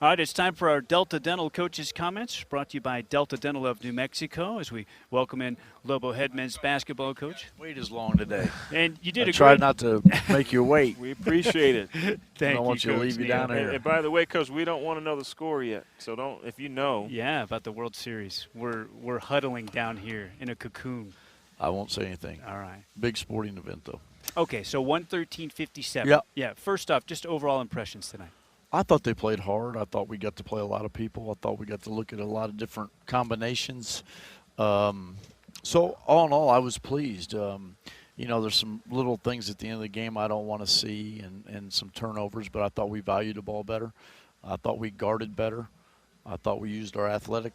All right, it's time for our Delta Dental Coaches Comments, brought to you by Delta Dental of New Mexico, as we welcome in Lobo Head men's basketball coach. Wait as long today. And you did I a tried great. not to make you wait. We appreciate it. I Thank don't you, want you to Coach leave you Neal. down here. And by the way, Coach, we don't want to know the score yet. So don't, if you know. Yeah, about the World Series. We're huddling down here in a cocoon. I won't say anything. All right. Big sporting event, though. Okay, so 113-57. Yep. Yeah. First off, just overall impressions tonight. I thought they played hard. I thought we got to play a lot of people. I thought we got to look at a lot of different combinations. So all in all, I was pleased. There's some little things at the end of the game I don't want to see and some turnovers, but I thought we valued the ball better. I thought we guarded better. I thought we used our athletic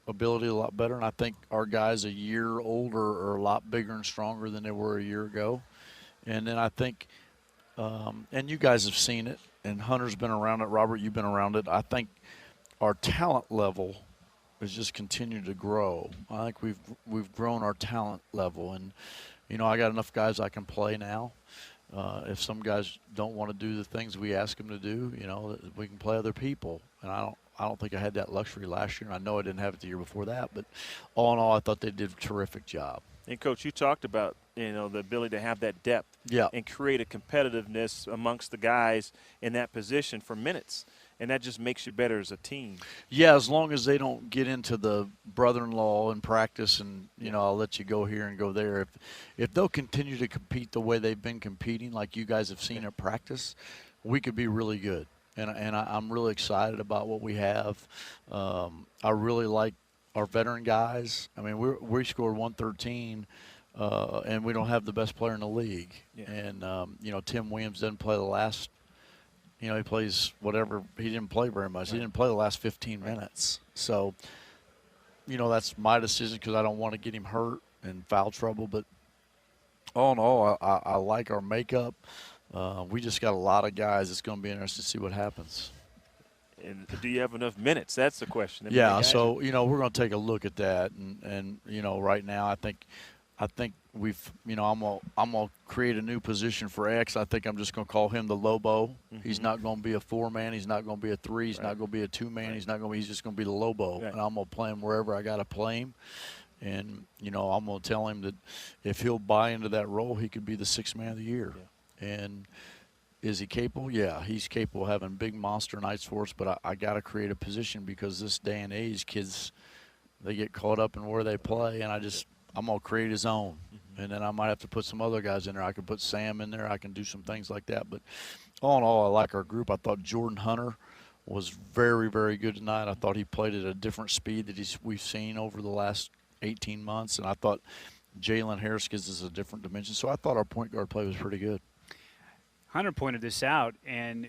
ability a lot better, and I think our guys a year older are a lot bigger and stronger than they were a year ago. And then I think, and you guys have seen it, and Hunter's been around it. Robert, you've been around it. I think our talent level has just continued to grow. I think we've grown our talent level, and I got enough guys I can play now. If some guys don't want to do the things we ask them to do, we can play other people. And I don't think I had that luxury last year, and I know I didn't have it the year before that. But all in all, I thought they did a terrific job. And, Coach, you talked about, the ability to have that depth and create a competitiveness amongst the guys in that position for minutes. And that just makes you better as a team. Yeah, as long as they don't get into the brother-in-law in practice and, I'll let you go here and go there. If they'll continue to compete the way they've been competing, like you guys have seen at practice, we could be really good. And I'm really excited about what we have. I really like our veteran guys. I mean, we scored 113, and we don't have the best player in the league. Yeah. And, Tim Williams doesn't play the last – he plays whatever. He didn't play very much. Right. He didn't play the last 15 minutes. So, that's my decision because I don't want to get him hurt and foul trouble. But all in all, I like our makeup. We just got a lot of guys. It's going to be interesting to see what happens. And do you have enough minutes? That's the question. Yeah, so, we're going to take a look at that. And right now I think we've, I'm gonna create a new position for X. I think I'm just going to call him the Lobo. Mm-hmm. He's not going to be a 4-man. He's not going to be a 3. He's not going to be a 2-man. Right. He's just going to be the Lobo. Right. And I'm going to play him wherever I got to play him. And, I'm going to tell him that if he'll buy into that role, he could be the 6th man of the year. Yeah. And is he capable? Yeah, he's capable of having big monster nights for us, but I got to create a position because this day and age, kids, they get caught up in where they play, and I'm going to create his own. Mm-hmm. And then I might have to put some other guys in there. I could put Sam in there. I can do some things like that. But all in all, I like our group. I thought Jordan Hunter was very, very good tonight. I thought he played at a different speed that we've seen over the last 18 months, and I thought Jalen Harris gives us a different dimension. So I thought our point guard play was pretty good. Hunter pointed this out, and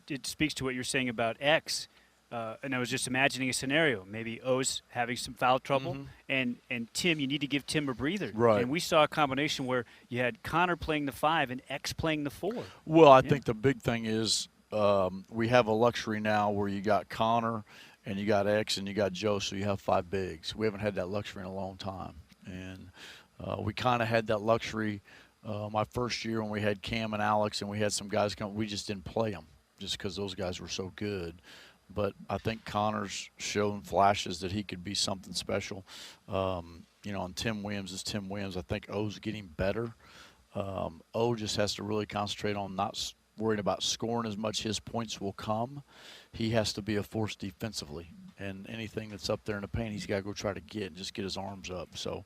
it speaks to what you're saying about X. And I was just imagining a scenario. Maybe O's having some foul trouble, mm-hmm. and Tim, you need to give Tim a breather. Right. And we saw a combination where you had Connor playing the 5 and X playing the 4. Well, I think the big thing is we have a luxury now where you got Connor and you got X and you got Joe, so you have 5 bigs. We haven't had that luxury in a long time. And we kind of had that luxury my first year when we had Cam and Alex and we had some guys come. We just didn't play them just because those guys were so good. But I think Connor's shown flashes that he could be something special. And Tim Williams is Tim Williams. I think O's getting better. O just has to really concentrate on not worrying about scoring as much. His points will come. He has to be a force defensively. And anything that's up there in the paint, he's got to go try to get and just get his arms up. So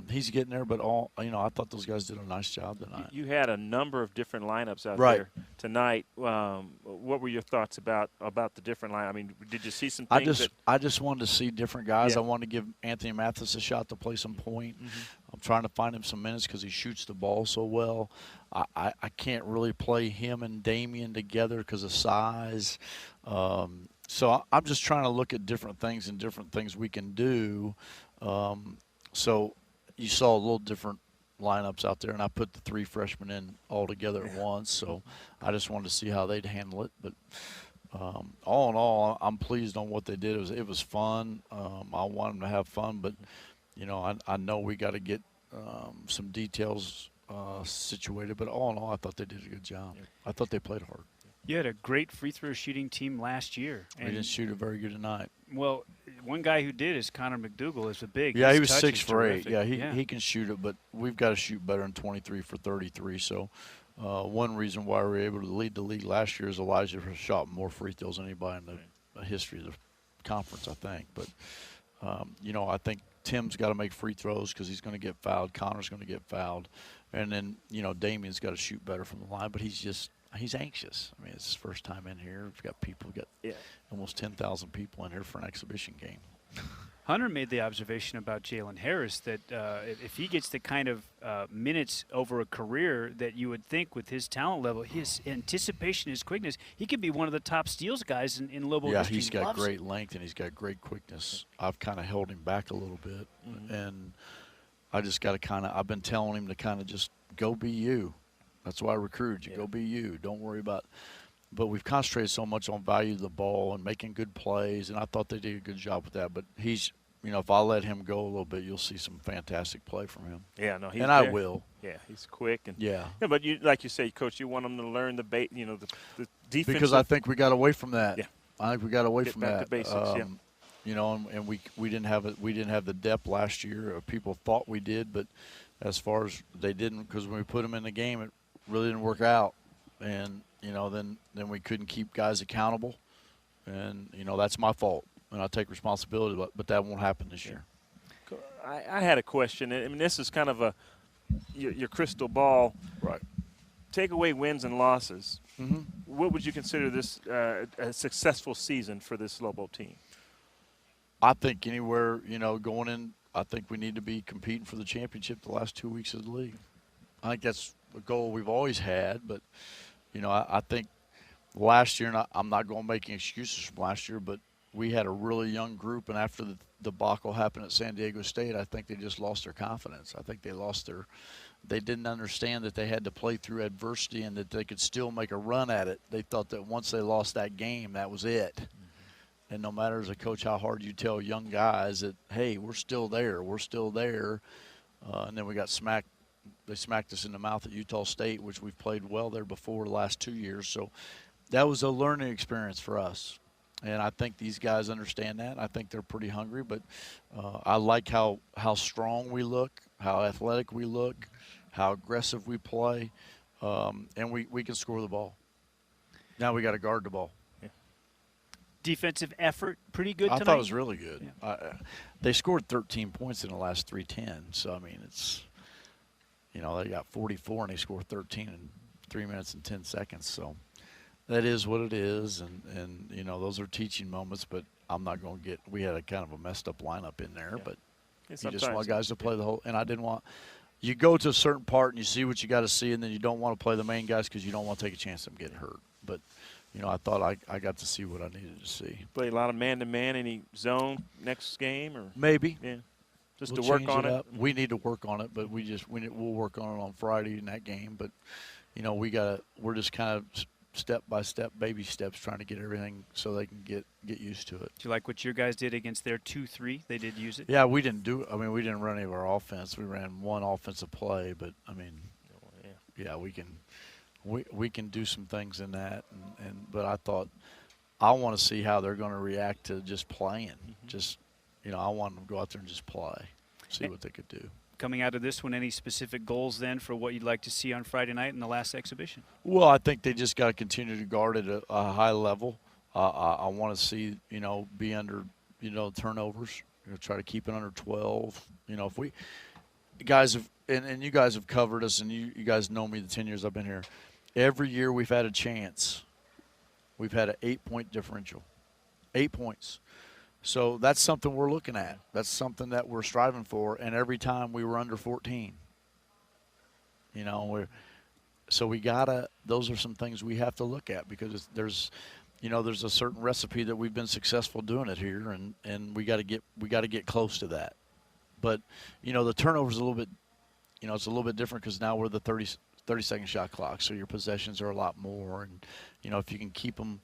he's getting there, but I thought those guys did a nice job tonight. You had a number of different lineups out right. there tonight. What were your thoughts about the different line? I mean, did you see some things? I just wanted to see different guys. Yeah. I wanted to give Anthony Mathis a shot to play some point. Mm-hmm. I'm trying to find him some minutes because he shoots the ball so well. I can't really play him and Damian together because of size. So I'm just trying to look at different things and different things we can do. So you saw a little different lineups out there, and I put the 3 freshmen in all together at once. So I just wanted to see how they'd handle it. But all in all, I'm pleased on what they did. It was fun. I want them to have fun, but I know we got to get some details situated. But all in all, I thought they did a good job. I thought they played hard. You had a great free throw shooting team last year. We didn't shoot it very good tonight. Well, one guy who did is Connor McDougal. Is a big. Yeah, His he was touch 6 is for 8. terrific. Yeah, he can shoot it, but we've got to shoot better than 23 for 33. So one reason why we were able to lead the league last year is Elijah shot more free throws than anybody in the history of the conference, I think. But, I think Tim's got to make free throws because he's going to get fouled. Connor's going to get fouled. And then, Damien's got to shoot better from the line, but he's anxious. I mean, it's his first time in here. We've got almost 10,000 people in here for an exhibition game. Hunter made the observation about Jalen Harris that if he gets the kind of minutes over a career that you would think with his talent level, his anticipation, his quickness, he could be one of the top steals guys in Lobo history. Yeah, he's got great length and he's got great quickness. I've kind of held him back a little bit, and I just got to I've been telling him to kind of just go be you. That's why I recruited you. Go be you. Don't worry about – but we've concentrated so much on value of the ball and making good plays, and I thought they did a good job with that. But he's – if I let him go a little bit, you'll see some fantastic play from him. Yeah, no, he's and I will. Yeah, he's quick. And yeah, but like you say, Coach, you want him to learn the defense. Because I think we got away from that. Yeah. I think we got away from back that. to basics, and we didn't have the depth last year. People thought we did, but as far as they didn't, because when we put them in the game, it really didn't work out. And then we couldn't keep guys accountable, and that's my fault. And I take responsibility, but that won't happen this year. I had a question. I mean, this is kind of your crystal ball. Right. Take away wins and losses. Mm-hmm. What would you consider this a successful season for this Lobo team? I think anywhere, going in, I think we need to be competing for the championship the last 2 weeks of the league. I think that's a goal we've always had, but, I think last year, and I'm not going to make any excuses from last year, but we had a really young group, and after the debacle happened at San Diego State, I think they just lost their confidence. I think they didn't understand that they had to play through adversity and that they could still make a run at it. They thought that once they lost that game, that was it. Mm-hmm. And no matter as a coach how hard you tell young guys that, hey, we're still there, and then we got smacked. They smacked us in the mouth at Utah State, which we've played well there before the last 2 years. So that was a learning experience for us. And I think these guys understand that. I think they're pretty hungry, but I like how strong we look, how athletic we look, how aggressive we play, and we can score the ball. Now we got to guard the ball. Yeah. Defensive effort, pretty good tonight? I thought it was really good. Yeah. They scored 13 points in the last 3:10, so, I mean, it's, they got 44 and they scored 13 in 3 minutes and 10 seconds, so. That is what it is, and those are teaching moments, but I'm not going to get – we had a kind of a messed up lineup in there, but you just want guys to play the whole – and I didn't want – you go to a certain part and you see what you got to see, and then you don't want to play the main guys because you don't want to take a chance of them getting hurt. But, I thought I got to see what I needed to see. Play a lot of man-to-man, any zone next game? Or maybe. Yeah. Just we'll to work on it? We need to work on it, but we'll work on it on Friday in that game. But, we're just kind of – step by step, baby steps, trying to get everything so they can get used to it. Do you like what your guys did against their 2-3? They did use it? Yeah, we didn't run any of our offense. We ran one offensive play, but I mean, yeah, we can do some things in that. But I thought I want to see how they're going to react to just playing. Mm-hmm. Just I want them to go out there and just play, see what they could do. Coming out of this one, any specific goals then for what you'd like to see on Friday night in the last exhibition? Well, I think they just got to continue to guard at a high level. I want to see, be under, turnovers. Try to keep it under 12. If we guys have, and you guys have covered us, and you guys know me the 10 years I've been here. Every year we've had a chance. We've had an 8-point differential. 8 points. So that's something we're looking at. That's something that we're striving for. And every time we were under 14. So we gotta. Those are some things we have to look at because there's a certain recipe that we've been successful doing it here, and we got to get close to that. But the turnover's a little bit, it's a little bit different because now we're the 30-second shot clock, so your possessions are a lot more, and if you can keep them.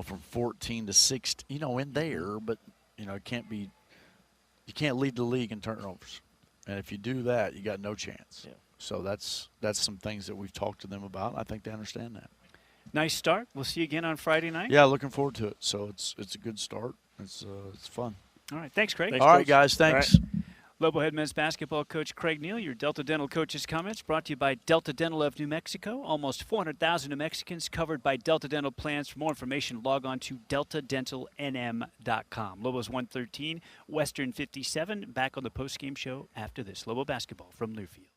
From 14 to 6, in there, but, it can't be – you can't lead the league in turnovers. And if you do that, you got no chance. Yeah. So that's some things that we've talked to them about. I think they understand that. Nice start. We'll see you again on Friday night. Yeah, looking forward to it. So it's a good start. It's fun. All right. Thanks, Craig. Thanks, All right, Coach. guys. Thanks. Lobo Head men's basketball coach Craig Neal, your Delta Dental coach's comments brought to you by Delta Dental of New Mexico. Almost 400,000 New Mexicans covered by Delta Dental plans. For more information, log on to deltadentalnm.com. Lobos 113, Western 57. Back on the postgame show after this. Lobo basketball from Learfield.